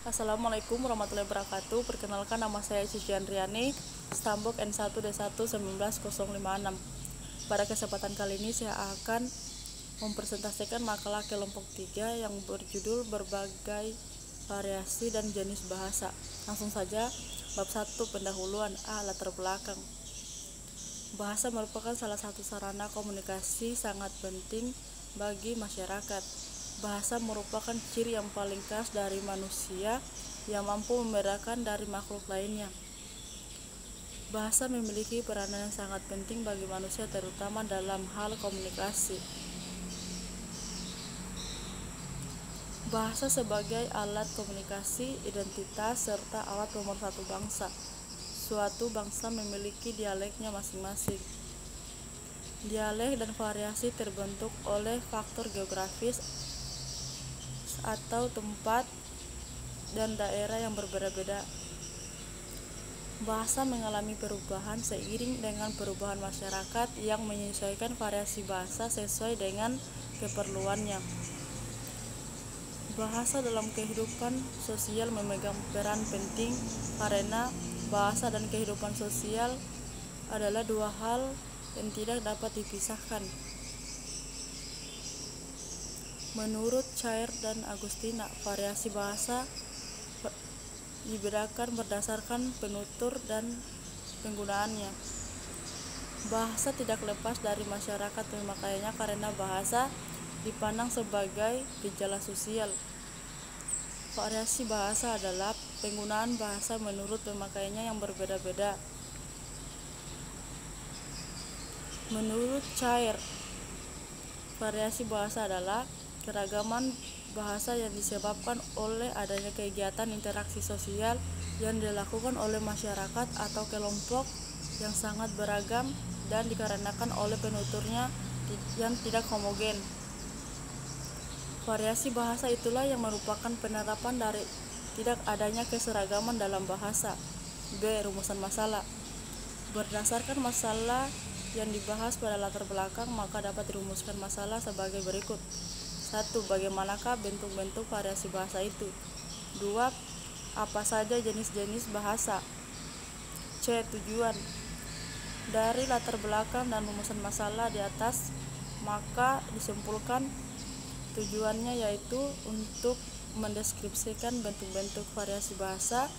Assalamualaikum warahmatullahi wabarakatuh. Perkenalkan, nama saya Cici Andriani, Stambok N1D1 19056. Pada kesempatan kali ini saya akan mempresentasikan makalah kelompok 3 yang berjudul berbagai variasi dan jenis bahasa. Langsung saja, bab 1 pendahuluan. Latar belakang. Bahasa merupakan salah satu sarana komunikasi sangat penting bagi masyarakat. Bahasa merupakan ciri yang paling khas dari manusia yang mampu membedakan dari makhluk lainnya. Bahasa memiliki peranan yang sangat penting bagi manusia, terutama dalam hal komunikasi. Bahasa sebagai alat komunikasi, identitas, serta alat pemersatu bangsa. Suatu bangsa memiliki dialeknya masing-masing. Dialek dan variasi terbentuk oleh faktor geografis atau tempat dan daerah yang berbeda-beda. Bahasa mengalami perubahan seiring dengan perubahan masyarakat yang menyesuaikan variasi bahasa sesuai dengan keperluannya. Bahasa dalam kehidupan sosial memegang peran penting karena bahasa dan kehidupan sosial adalah dua hal yang tidak dapat dipisahkan. Menurut Cair dan Agustina, variasi bahasa dibedakan berdasarkan penutur dan penggunaannya. Bahasa tidak lepas dari masyarakat pemakaiannya karena bahasa dipandang sebagai gejala sosial. Variasi bahasa adalah penggunaan bahasa menurut pemakaiannya yang berbeda-beda. Menurut Cair, variasi bahasa adalah keragaman bahasa yang disebabkan oleh adanya kegiatan interaksi sosial yang dilakukan oleh masyarakat atau kelompok yang sangat beragam dan dikarenakan oleh penuturnya yang tidak homogen. Variasi bahasa itulah yang merupakan penerapan dari tidak adanya keseragaman dalam bahasa. B. Rumusan masalah. Berdasarkan masalah yang dibahas pada latar belakang, maka dapat dirumuskan masalah sebagai berikut. 1. Bagaimanakah bentuk-bentuk variasi bahasa itu? 2. Apa saja jenis-jenis bahasa? C. Tujuan. Dari latar belakang dan rumusan masalah di atas, maka disimpulkan tujuannya yaitu untuk mendeskripsikan bentuk-bentuk variasi bahasa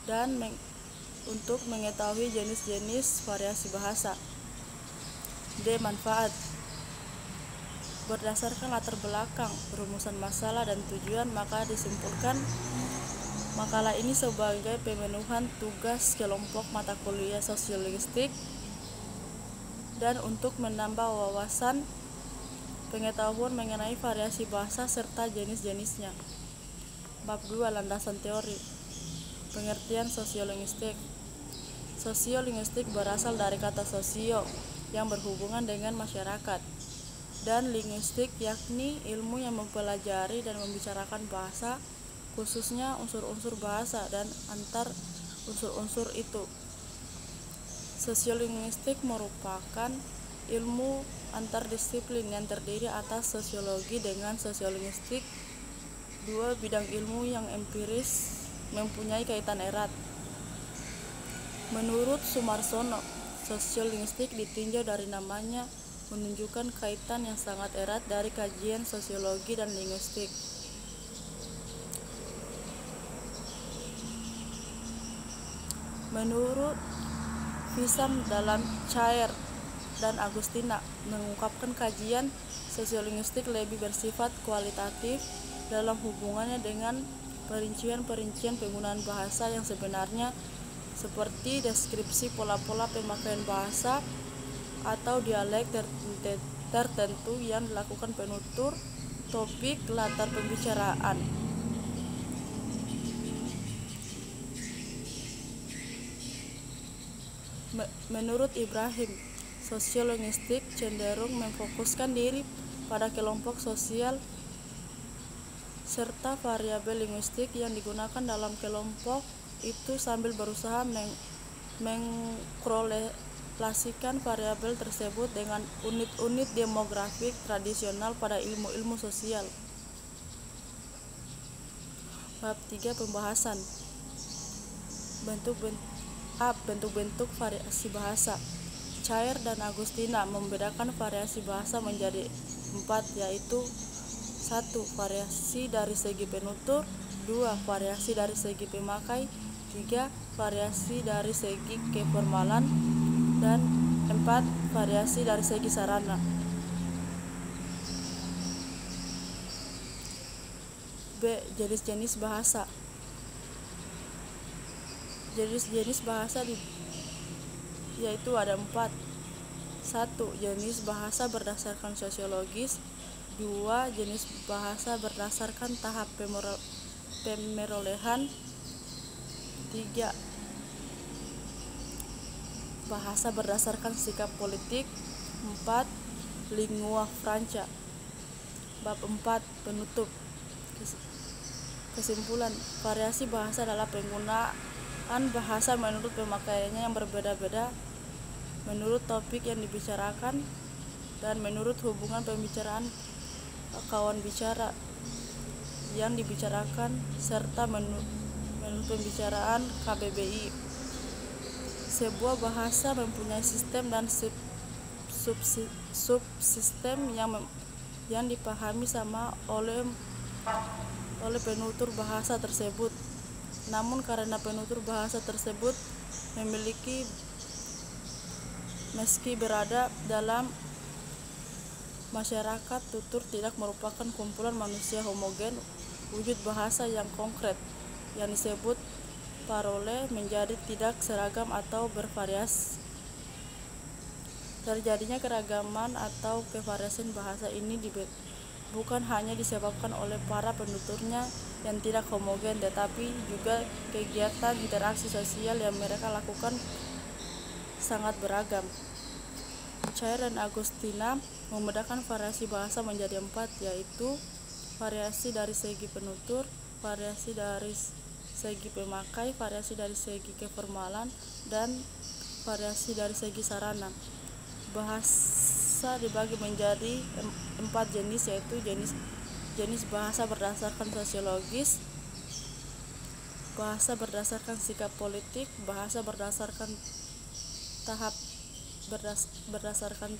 dan untuk mengetahui jenis-jenis variasi bahasa. D. Manfaat. Berdasarkan latar belakang, rumusan masalah dan tujuan, maka disimpulkan makalah ini sebagai pemenuhan tugas kelompok mata kuliah sosiolinguistik dan untuk menambah wawasan pengetahuan mengenai variasi bahasa serta jenis-jenisnya. Bab 2. Landasan teori. Pengertian sosiolinguistik. Sosiolinguistik berasal dari kata sosio yang berhubungan dengan masyarakat, dan linguistik yakni ilmu yang mempelajari dan membicarakan bahasa, khususnya unsur-unsur bahasa dan antar unsur-unsur itu. Sosiolinguistik merupakan ilmu antardisiplin yang terdiri atas sosiologi dengan sosiolinguistik, dua bidang ilmu yang empiris mempunyai kaitan erat. Menurut Sumarsono, sosiolinguistik ditinjau dari namanya menunjukkan kaitan yang sangat erat dari kajian sosiologi dan linguistik. Menurut Visam dalam Cair dan Agustina mengungkapkan kajian sosiolinguistik lebih bersifat kualitatif dalam hubungannya dengan perincian-perincian penggunaan bahasa yang sebenarnya, seperti deskripsi pola-pola pemakaian bahasa atau dialek tertentu yang dilakukan penutur, topik, latar pembicaraan. Menurut Ibrahim, sosiolinguistik cenderung memfokuskan diri pada kelompok sosial serta variabel linguistik yang digunakan dalam kelompok itu sambil berusaha mengkorelasikan variabel tersebut dengan unit-unit demografik tradisional pada ilmu-ilmu sosial. Bab 3 pembahasan. Bentuk-bentuk variasi bahasa. Cair dan Agustina membedakan variasi bahasa menjadi 4, yaitu 1. Variasi dari segi penutur, 2. Variasi dari segi pemakai, 3. Variasi dari segi keformalan, dan 4. Variasi dari segi sarana. B. Jenis-jenis bahasa. Jenis-jenis bahasa yaitu ada 4. 1. Jenis bahasa berdasarkan sosiologis. 2. Jenis bahasa berdasarkan tahap pemerolehan. 3. Bahasa berdasarkan sikap politik. 4. Lingua franca. Bab 4 penutup. Kesimpulan, variasi bahasa adalah penggunaan bahasa menurut pemakaiannya yang berbeda-beda, menurut topik yang dibicarakan, dan menurut hubungan pembicaraan kawan bicara yang dibicarakan, serta menurut pembicaraan KBBI. Sebuah bahasa mempunyai sistem dan subsistem yang dipahami sama oleh penutur bahasa tersebut. Namun karena penutur bahasa tersebut meski berada dalam masyarakat, tutur tidak merupakan kumpulan manusia homogen, wujud bahasa yang konkret yang disebut parole menjadi tidak seragam atau bervariasi. Terjadinya keragaman atau kevariasian bahasa ini bukan hanya disebabkan oleh para penuturnya yang tidak homogen, tetapi juga kegiatan interaksi sosial yang mereka lakukan sangat beragam. Cair dan Agustina membedakan variasi bahasa menjadi 4, yaitu variasi dari segi penutur, variasi dari segi pemakai, variasi dari segi keformalan, dan variasi dari segi sarana. Bahasa dibagi menjadi 4 jenis, yaitu jenis bahasa berdasarkan sosiologis, bahasa berdasarkan sikap politik, bahasa berdasarkan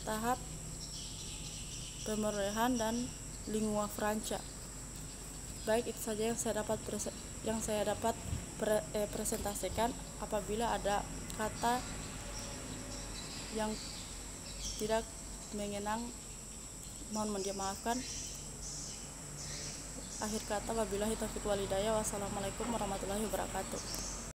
tahap pemerolehan, dan lingua franca. Baik, itu saja yang saya dapat presentasikan. Apabila ada kata yang tidak mengenang, mohon dimaafkan. Akhir kata, wabillahi taufiq wal hidayah. Wassalamualaikum warahmatullahi wabarakatuh.